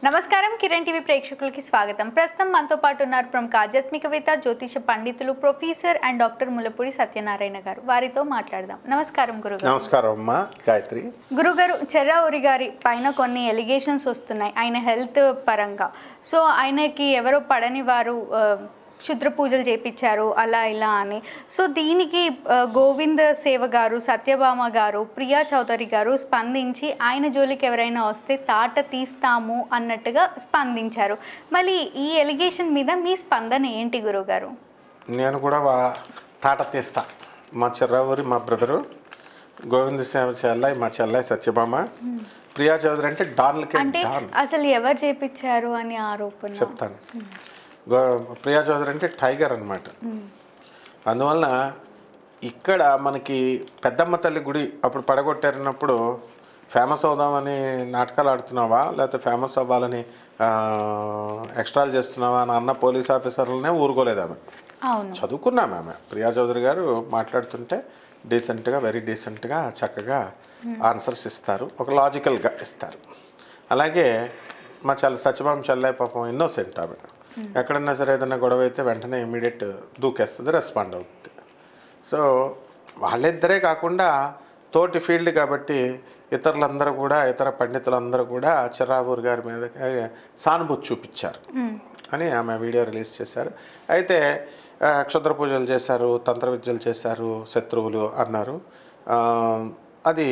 నమస్కారం కిరణ్ టీవీ ప్రేక్షకులకి స్వాగతం. ప్రస్తుతం మనతో పాటు ఉన్నారు ప్రముఖ ఆధ్యాత్మికవేత్త, జ్యోతిష పండితులు, professor and doctor Mullapudi Satyanarayana గారు. వారితో మాట్లాడదాం. నమస్కారం గురుగారు. నమస్కారం అమ్మా గాయత్రి. గురుగారు, చెర్రావూరి గారి పైన కొన్ని ఎలిగేషన్స్ వస్తున్నాయి ఆయన హెల్త్ పరంగా. సో ఆయనకి ఎవరో పడని వారు క్షుద్ర పూజలు చేయించారు అలా ఇలా అని. సో దీనికి గోవింద సేవ గారు, సత్యభామ గారు, ప్రియా చౌదరి గారు స్పందించి ఆయన జోలికి ఎవరైనా వస్తే తాట తీస్తాము అన్నట్టుగా స్పందించారు. మళ్ళీ ఈ ఎలిగేషన్ మీద మీ స్పందన ఏంటి గురుగారు? నేను కూడా తాట తీస్తా. మా చెర్రావూరి మా బ్రదరు, గోవింద సేవ చెల్లాయి మా చెల్లాయి సత్యభామ, ప్రియా చౌదరి అంటే డాన్లకి అంటే అసలు ఎవరు చేపించారు అని ఆరోపణ చెప్తాను. ప్రియా చౌదరి అంటే టైగర్ అనమాట. అందువలన ఇక్కడ మనకి పెద్దమ్మ తల్లి గుడి అప్పుడు పడగొట్టారన్నప్పుడు ఫేమస్ అవుదామని నాటకాలు ఆడుతున్నావా లేకపోతే ఫేమస్ అవ్వాలని ఎక్స్ట్రాలు చేస్తున్నావా అని అన్న పోలీస్ ఆఫీసర్లనే ఊరుకోలేదు ఆమె. చదువుకున్నాము ఆమె. ప్రియా చౌదరి గారు మాట్లాడుతుంటే డీసెంట్గా, వెరీ డీసెంట్గా చక్కగా ఆన్సర్స్ ఇస్తారు, ఒక లాజికల్గా ఇస్తారు. అలాగే మా సత్యభామ చెల్లాయి పాపం ఇన్నోసెంట్ ఆమె. ఎక్కడన్నా సరే ఏదైనా గొడవ అయితే వెంటనే ఇమీడియట్ దూకేస్తుంది, రెస్పాండ్ అవుతుంది. సో వాళ్ళిద్దరే కాకుండా తోటి ఫీల్డ్ కాబట్టి ఇతరులందరూ కూడా, ఇతర పండితులందరూ కూడా చెర్రావూరి గారి మీద సానుభూతి చూపించారు అని ఆమె వీడియో రిలీజ్ చేశారు. అయితే క్షుద్ర పూజలు చేశారు, తంత్ర విద్యలు చేశారు, శత్రువులు అన్నారు. అది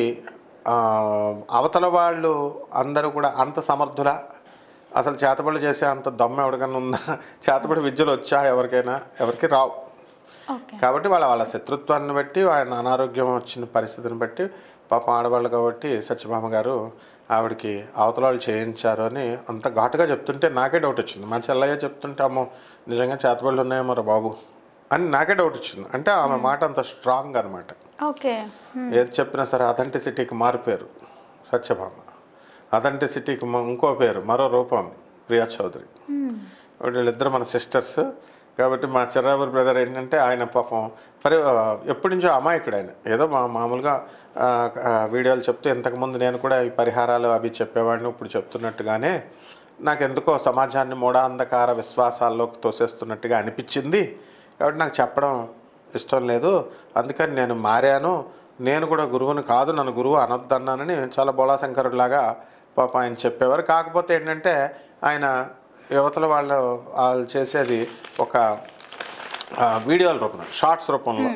అవతల వాళ్ళు అందరూ కూడా అంత సమర్థులా, అసలు చేతబడి చేసే అంత దమ్ము ఎవరికైనా ఉందా? చేతబడి విద్యలు వచ్చా ఎవరికైనా? ఎవరికి రావు. కాబట్టి వాళ్ళ శత్రుత్వాన్ని బట్టి, ఆయన అనారోగ్యం వచ్చిన పరిస్థితిని బట్టి పాపం ఆడవాళ్ళు కాబట్టి సత్యభామ గారు ఆవిడకి అవతల వాళ్ళు చేయించారు అని అంత ఘాటుగా చెప్తుంటే నాకే డౌట్ వచ్చింది. మా చెల్లయ్య చెప్తుంటే అమ్మో నిజంగా చేతబడులు ఉన్నాయో మరి బాబు అని నాకే డౌట్ వచ్చింది. అంటే ఆమె మాట అంత స్ట్రాంగ్ అనమాట. ఏది చెప్పినా సరే అథెంటిసిటీకి మారిపోయారు సత్యభామ. అథెంటిసిటీకి ఇంకో పేరు, మరో రూపం ప్రియా చౌదరి. వీళ్ళిద్దరు మన సిస్టర్స్ కాబట్టి మా చెర్రావూరి బ్రదర్ ఏంటంటే ఆయన పాపం ఎప్పటి నుంచో అమాయకుడు. ఆయన ఏదో మామూలుగా వీడియోలు చెప్తూ, ఇంతకుముందు నేను కూడా ఈ పరిహారాలు అవి చెప్పేవాడిని, ఇప్పుడు చెప్తున్నట్టుగానే నాకెందుకో సమాజాన్ని మూఢాంధకార విశ్వాసాల్లోకి తోసేస్తున్నట్టుగా అనిపించింది. కాబట్టి నాకు చెప్పడం ఇష్టం లేదు, అందుకని నేను మారాను, నేను కూడా గురువుని కాదు, నన్ను గురువు అనొద్దన్నానని చాలా బోళాశంకరుడిలాగా పాప ఆయన చెప్పేవారు. కాకపోతే ఏంటంటే ఆయన యువతల వాళ్ళు చేసేది ఒక వీడియోల రూపంలో, షార్ట్స్ రూపంలో,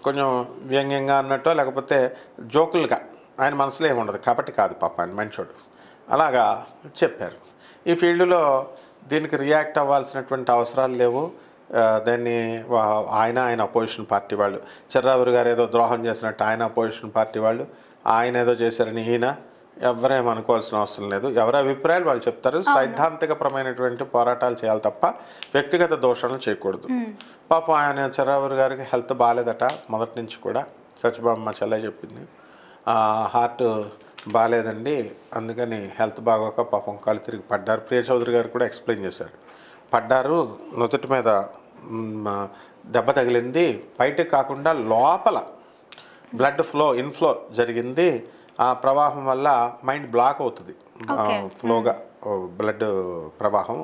కొంచెం వ్యంగ్యంగా అన్నట్టు లేకపోతే జోకులుగా, ఆయన మనసులో ఏముండదు కాబట్టి కాదు పాప ఆయన మంచోడు, అలాగా చెప్పారు. ఈ ఫీల్డ్లో దీనికి రియాక్ట్ అవ్వాల్సినటువంటి అవసరాలు లేవు. దాన్ని ఆయన అపోజిషన్ పార్టీ వాళ్ళు, చెర్రావూరి గారు ఏదో ద్రోహం చేసినట్టు ఆయన అపోజిషన్ పార్టీ వాళ్ళు, ఆయన ఏదో చేశారని ఈయన, ఎవరేమనుకోవాల్సిన అవసరం లేదు. ఎవరి అభిప్రాయాలు వాళ్ళు చెప్తారు. సైద్ధాంతికపరమైనటువంటి పోరాటాలు చేయాలి తప్ప వ్యక్తిగత దోషణలు చేయకూడదు. పాపం ఆయన చెర్రావూరి గారికి హెల్త్ బాగాలేదట మొదటి నుంచి కూడా. సత్యభామ చెల్లె చెప్పింది హార్ట్ బాగాలేదండి, అందుకని హెల్త్ బాగోక పాపం కాళ్ళు తిరిగి పడ్డారు. ప్రియ చౌదరి గారు కూడా ఎక్స్ప్లెయిన్ చేశారు. పడ్డారు, నుదుటి మీద దెబ్బ తగిలింది, బయటకు కాకుండా లోపల బ్లడ్ ఇన్ఫ్లో జరిగింది. ఆ ప్రవాహం వల్ల మైండ్ బ్లాక్ అవుతుంది, ఫ్లోగా బ్లడ్ ప్రవాహం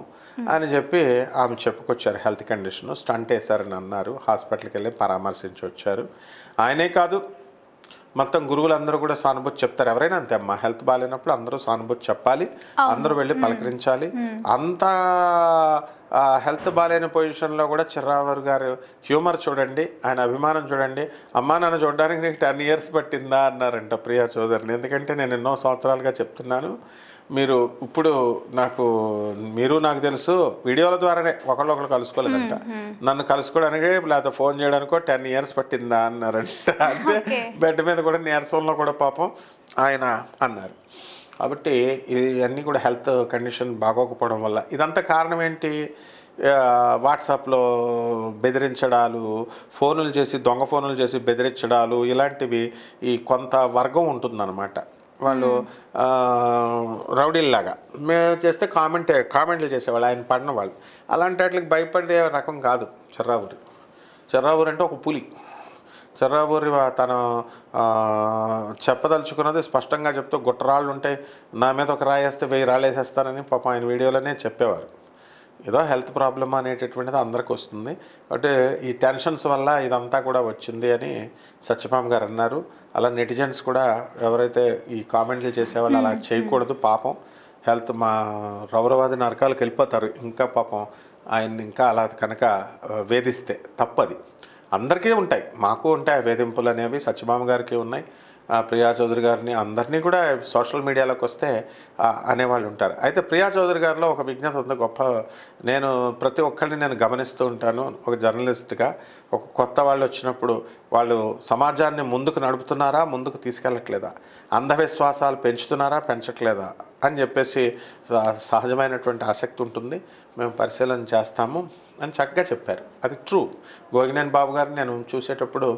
అని చెప్పి ఆమె చెప్పుకొచ్చారు. హెల్త్ కండిషన్, స్టంట్ వేశారని అన్నారు. హాస్పిటల్కి వెళ్ళి పరామర్శించి వచ్చారు. ఆయనే కాదు మొత్తం గురువులందరూ కూడా సానుభూతి చెప్తారు. ఎవరైనా అంతే అమ్మా, హెల్త్ బాగాలేనప్పుడు అందరూ సానుభూతి చెప్పాలి, అందరూ వెళ్ళి పలకరించాలి. అంత హెల్త్ బాగాలేని పొజిషన్లో కూడా చెర్రావూరి గారు హ్యూమర్ చూడండి, ఆయన అభిమానం చూడండి. అమ్మా నన్ను చూడడానికి నీకు 10 years పట్టిందా అన్నారంట ప్రియా చౌదరిని. ఎందుకంటే నేను ఎన్నో సంవత్సరాలుగా చెప్తున్నాను, మీరు ఇప్పుడు మీరు నాకు తెలుసు వీడియోల ద్వారానే, ఒకళ్ళు కలుసుకోలేదంట, నన్ను కలుసుకోవడానికి లేకపోతే ఫోన్ చేయడానికో 10 years పట్టిందా అన్నారంట. అంటే బెడ్ మీద కూడా నీరసంలో కూడా పాపం ఆయన అన్నారు. కాబట్టి ఇవన్నీ కూడా హెల్త్ కండిషన్ బాగోకపోవడం వల్ల. ఇదంతా కారణం ఏంటి? వాట్సాప్లో బెదిరించడాలు, ఫోనులు చేసి దొంగ ఫోనులు చేసి బెదిరించడాలు, ఇలాంటివి ఈ కొంత వర్గం ఉంటుందన్నమాట. వాళ్ళు రౌడీల్లాగా మేము చేస్తే కామెంట్లు చేసేవాళ్ళు, ఆయన పడిన వాళ్ళు. అలాంటి వాటికి భయపడే రకం కాదు చెర్రావూరి. చెర్రావూరి అంటే ఒక పులి. చెర్రాబూరి తను చెప్పదలుచుకున్నది స్పష్టంగా చెప్తూ గుట్టరాళ్ళు ఉంటాయి, నా మీద ఒక రాయేస్తే 1000 రాళ్ళు వేసేస్తానని పాపం ఆయన వీడియోలోనే చెప్పేవారు. ఏదో హెల్త్ ప్రాబ్లమ్ అనేటటువంటిది అందరికి వస్తుంది, అంటే ఈ టెన్షన్స్ వల్ల ఇదంతా కూడా వచ్చింది అని సత్యభామ గారు అన్నారు. అలా నెటిజన్స్ కూడా ఎవరైతే ఈ కామెంట్లు చేసేవాళ్ళు అలా చేయకూడదు, పాపం హెల్త్ మా రౌరవాది నరకాలకు వెళ్ళిపోతారు ఇంకా పాపం ఆయన్ని ఇంకా అలా కనుక వేధిస్తే తప్పది. అందరికీ ఉంటాయి, మాకు ఉంటాయి ఆ వేధింపులు అనేవి, సత్యభామ గారికి ఉన్నాయి, ప్రియా చౌదరి గారిని అందరినీ కూడా సోషల్ మీడియాలోకి వస్తే అనేవాళ్ళు ఉంటారు. అయితే ప్రియా చౌదరి గారిలో ఒక విజ్ఞత ఉంది గొప్ప. నేను ప్రతి ఒక్కరిని నేను గమనిస్తూ ఉంటాను ఒక జర్నలిస్ట్గా. ఒక కొత్త వాళ్ళు వచ్చినప్పుడు వాళ్ళు సమాజాన్ని ముందుకు నడుపుతున్నారా, ముందుకు తీసుకెళ్ళట్లేదా, అంధవిశ్వాసాలు పెంచుతున్నారా, పెంచట్లేదా అని చెప్పేసి సహజమైనటువంటి ఆసక్తి ఉంటుంది, మేము పరిశీలన చేస్తాము అని చక్కగా చెప్పారు. అది ట్రూ. గోగినేని బాబు గారిని నేను చూసేటప్పుడు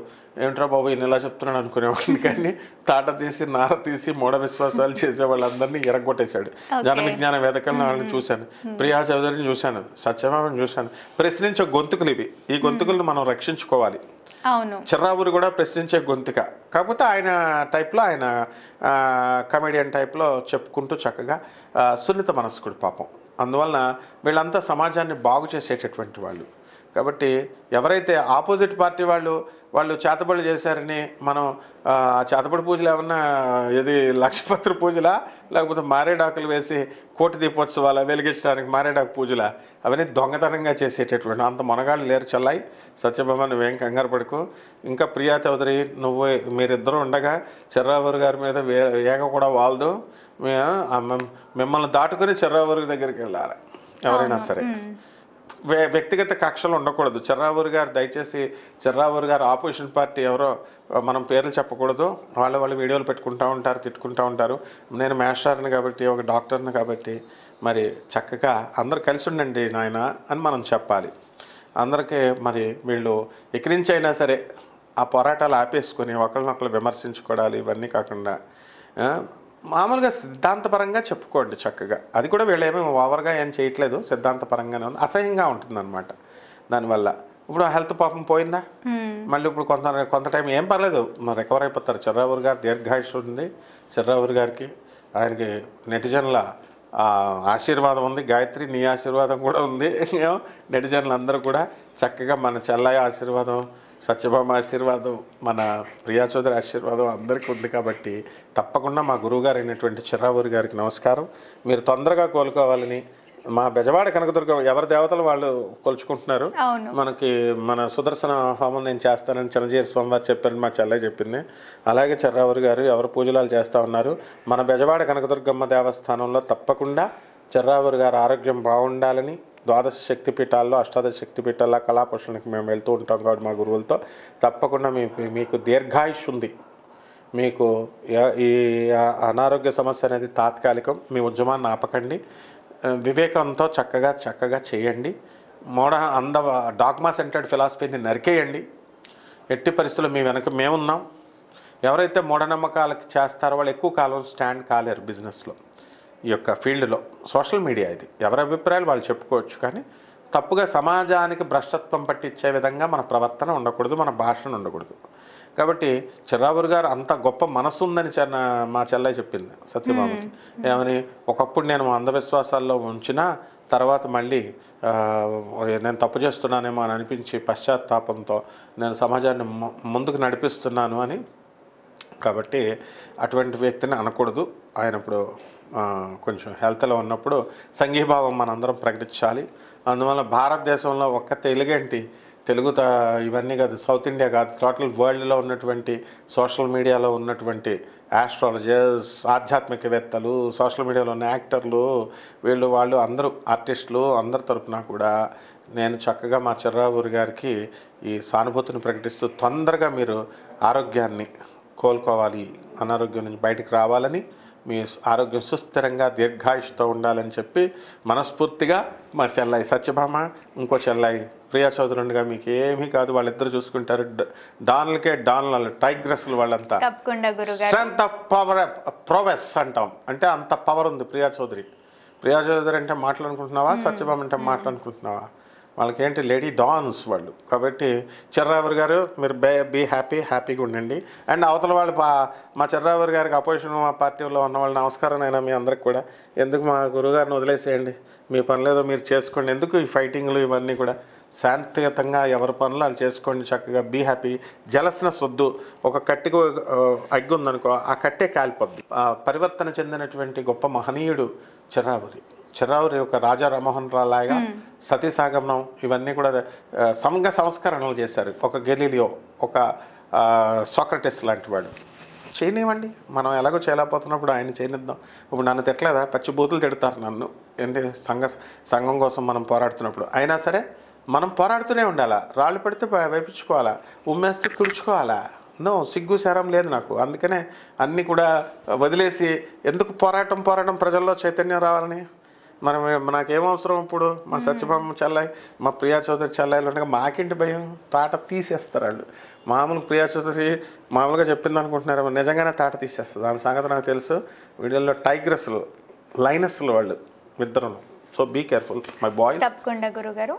ఏమిట్రా బాబు ఈయన ఇలా చెప్తున్నాడు అనుకునేవాడిని, కానీ తాట తీసి నార తీసి మూఢ విశ్వాసాలు చేసే వాళ్ళందరినీ ఎరగొట్టేశాడు. జన విజ్ఞాన వేదికలను వాళ్ళని చూశాను, ప్రియా చౌదరిని చూశాను, సత్యభామని చూశాను. ప్రశ్నించే గొంతుకులు ఇవి, ఈ గొంతుకులను మనం రక్షించుకోవాలి. చెర్రాబూరి కూడా ప్రశ్నించే గొంతుక, కాకపోతే ఆయన టైప్లో ఆయన కమెడియన్ టైప్లో చెప్పుకుంటూ చక్కగా సున్నిత మనస్కుడు పాపం. అందువలన వీళ్ళంతా సమాజాన్ని బాగు చేసేటటువంటి వాళ్ళు. కాబట్టి ఎవరైతే ఆపోజిట్ పార్టీ వాళ్ళు చేతబడులు చేశారని మనం చేతబడి పూజలు ఏమన్నా ఇది లక్షపత్రి పూజలా, లేకపోతే మారేడాకులు వేసి కోటి దీపోత్సవాల వెలిగించడానికి మారేడాకు పూజలా, అవన్నీ దొంగతనంగా చేసేటటువంటి అంత మొనగాళ్ళు లేరు. చెల్లాయి సత్యభామ నువ్వేం కంగారు పడుకో, ఇంకా ప్రియా చౌదరి మీరిద్దరూ ఉండగా చెర్రాబూరి గారి మీద ఏక కూడా వాళ్దు, మిమ్మల్ని దాటుకొని చెర్రాబూరి దగ్గరికి వెళ్ళాలి ఎవరైనా సరే. వ్యక్తిగత కక్షలు ఉండకూడదు. చెర్రాబూరి గారు దయచేసి చెర్రాబూరి గారు ఆపోజిషన్ పార్టీ ఎవరో మనం పేర్లు చెప్పకూడదు, వాళ్ళు వీడియోలు పెట్టుకుంటూ ఉంటారు, తిట్టుకుంటూ ఉంటారు. నేను మాస్టర్ని కాబట్టి, ఒక డాక్టర్ని కాబట్టి మరి చక్కగా అందరు కలిసి ఉండండి నాయన అని మనం చెప్పాలి. అందరికీ మరి వీళ్ళు ఇక్కడి నుంచి అయినా సరే ఆ పోరాటాలు ఆపేసుకొని ఒకరినొకరు విమర్శించుకోవాలి, ఇవన్నీ కాకుండా మామూలుగా సిద్ధాంతపరంగా చెప్పుకోండి చక్కగా. అది కూడా వీళ్ళు ఏమేమి ఓవర్గా ఏం చేయట్లేదు, సిద్ధాంతపరంగానే ఉంది. అసహ్యంగా ఉంటుందన్నమాట దానివల్ల. ఇప్పుడు హెల్త్ పాపం పోయిందా, మళ్ళీ ఇప్పుడు కొంత టైం ఏం పర్లేదు రికవర్ అయిపోతారు. చెర్రాబూరి గారు దీర్ఘాయుష్ ఉంది, చెర్రాబూరి గారికి ఆయనకి నెటిజన్ల ఆశీర్వాదం ఉంది. గాయత్రి నీ ఆశీర్వాదం కూడా ఉంది. నెటిజన్లు అందరూ కూడా చక్కగా మన చెల్లయ్య ఆశీర్వాదం, సత్యభామ ఆశీర్వాదం, మన ప్రియా చౌదరి ఆశీర్వాదం అందరికీ ఉంది. కాబట్టి తప్పకుండా మా గురువుగారు అయినటువంటి చెర్రాబూరి గారికి నమస్కారం. మీరు తొందరగా కోలుకోవాలని, మా బెజవాడ కనకదుర్గం ఎవరి దేవతలు వాళ్ళు కొలుచుకుంటున్నారు. మనకి మన సుదర్శన హోమం నేను చేస్తానని చిరంజీవి స్వామి వారు చెప్పారని మా చెల్లె చెప్పింది. అలాగే చెర్రాబూరి గారు ఎవరు పూజలాలు చేస్తూ ఉన్నారు. మన బెజవాడ కనకదుర్గమ్మ దేవస్థానంలో తప్పకుండా చెర్రాబూరి గారు ఆరోగ్యం బాగుండాలని, ద్వాదశ శక్తిపీఠాల్లో అష్టాదశ శక్తిపీఠాల్లో కళాపోషణకి మేము వెళ్తూ ఉంటాం కాబట్టి మా గురువులతో తప్పకుండా మీకు దీర్ఘాయుష్ ఉంది. మీకు ఈ అనారోగ్య సమస్య అనేది తాత్కాలికం. మీ ఉద్యమాన్ని ఆపకండి, వివేకంతో చక్కగా చేయండి. డాగ్మా సెంటర్డ్ ఫిలాసఫీని నరికేయండి. ఎట్టి పరిస్థితుల్లో మీ వెనక మేమున్నాం. ఎవరైతే మూఢనమ్మకాలకి చేస్తారో వాళ్ళు ఎక్కువ కాలం స్టాండ్ కాలేరు బిజినెస్లో, ఈ యొక్క ఫీల్డ్లో. సోషల్ మీడియా ఇది, ఎవరి అభిప్రాయాలు వాళ్ళు చెప్పుకోవచ్చు, కానీ తప్పుగా సమాజానికి భ్రష్టత్వం పట్టించే విధంగా మన ప్రవర్తన ఉండకూడదు, మన భాషను ఉండకూడదు. కాబట్టి చెర్రాబూరి గారు అంత గొప్ప మనసు ఉందని మా చెల్లె చెప్పింది సత్యభామకి. ఏమని, ఒకప్పుడు నేను అంధవిశ్వాసాల్లో ఉంచిన తర్వాత మళ్ళీ నేను తప్పు చేస్తున్నానేమో అని అనిపించి పశ్చాత్తాపంతో నేను సమాజాన్ని ముందుకు నడిపిస్తున్నాను అని. కాబట్టి అటువంటి వ్యక్తిని అనకూడదు. ఆయన ఇప్పుడు కొంచెం హెల్త్లో ఉన్నప్పుడు సంఘీభావం మనందరం ప్రకటించాలి. అందువల్ల భారతదేశంలో ఒక్క తెలుగు ఇవన్నీ కాదు, సౌత్ ఇండియా కాదు, టోటల్ వరల్డ్లో ఉన్నటువంటి సోషల్ మీడియాలో ఉన్నటువంటి ఆస్ట్రాలజర్స్, ఆధ్యాత్మికవేత్తలు, సోషల్ మీడియాలో ఉన్న యాక్టర్లు, వాళ్ళు అందరూ ఆర్టిస్టులు అందరి తరపున కూడా నేను చక్కగా మా చెర్రాబూరి గారికి ఈ సానుభూతిని ప్రకటిస్తూ తొందరగా మీరు ఆరోగ్యాన్ని కోలుకోవాలి, అనారోగ్యం నుంచి బయటికి రావాలని, మీ ఆరోగ్యం సుస్థిరంగా దీర్ఘాయుష్తో ఉండాలని చెప్పి మనస్ఫూర్తిగా మా చెల్లాయి సత్యభామ, ఇంకో చెల్లాయి ప్రియా చౌదరి ఉండగా మీకు ఏమీ కాదు, వాళ్ళిద్దరు చూసుకుంటారు. డాన్లకే డాన్లు, టైగ్రెస్లు వాళ్ళంతా. స్ట్రెంత్ ఆఫ్ పవర్, ప్రోవెస్ అంటాం, అంటే అంత పవర్ ఉంది ప్రియా చౌదరి. ప్రియా చౌదరి అంటే మాట్లాడుకుంటున్నావా, సత్యభామ అంటే మాట్లాడుకుంటున్నావా? వాళ్ళకి ఏంటి లేడీ డాన్స్ వాళ్ళు. కాబట్టి చిర్రావూరి గారు మీరు బీ హ్యాపీగా ఉండండి. అండ్ అవతల వాళ్ళు మా చిర్రావూరి గారికి అపోజిషన్ పార్టీలో ఉన్న వాళ్ళు నమస్కారం అయినా మీ అందరికి కూడా. ఎందుకు మా గురువుగారిని వదిలేసేయండి, మీ పనులేదో మీరు చేసుకోండి, ఎందుకు ఈ ఫైటింగ్లు ఇవన్నీ కూడా. శాంతియుతంగా ఎవరి పనులు వాళ్ళు చేసుకోండి, చక్కగా బీ హ్యాపీ. జలస్నెస్ వద్దు. ఒక కట్టికి అగ్గి ఉందనుకో, ఆ కట్టే కాలిపోద్ది. పరివర్తన చెందినటువంటి గొప్ప మహనీయుడు చిర్రావూరి ఒక రాజా రామ్మోహన్ రావు లాగా సతీసాగమనం ఇవన్నీ కూడా సంఘ సంస్కరణలు చేశారు. ఒక గెలీలియో, ఒక సోక్రటిస్ లాంటి వాడు. చేయనివ్వండి, మనం ఎలాగో చేయలేకపోతున్నప్పుడు ఆయన చేయనిద్దాం. ఇప్పుడు నన్ను తిట్టలేదా, పచ్చి బూతులు తిడతారు నన్ను, ఏంటి సంఘం కోసం మనం పోరాడుతున్నప్పుడు. అయినా సరే మనం పోరాడుతూనే ఉండాలా. రాళ్ళు పెడితే వేపించుకోవాలా, ఉమ్మేస్తే తుడుచుకోవాలా. సిగ్గు శరం లేదు నాకు. అందుకనే అన్నీ కూడా వదిలేసి ఎందుకు పోరాటం ప్రజల్లో చైతన్యం రావాలని. నాకేమవసరం ఇప్పుడు. మా సత్యభామ చెల్లాయి, మా ప్రియా చౌదరి చెల్లాయిలు ఉండగా మాకేంటి భయం. తాట తీసేస్తారు వాళ్ళు. మామూలు ప్రియా చౌదరి మామూలుగా చెప్పింది అనుకుంటున్నారు, నిజంగానే తాట తీసేస్తుంది. దాని సంగతి నాకు తెలుసు. వీడియోలో టైగ్రెస్లు, లైనస్లు వాళ్ళు ఇద్దరు. So be careful my boys. తప్పకుండా గురుగారు.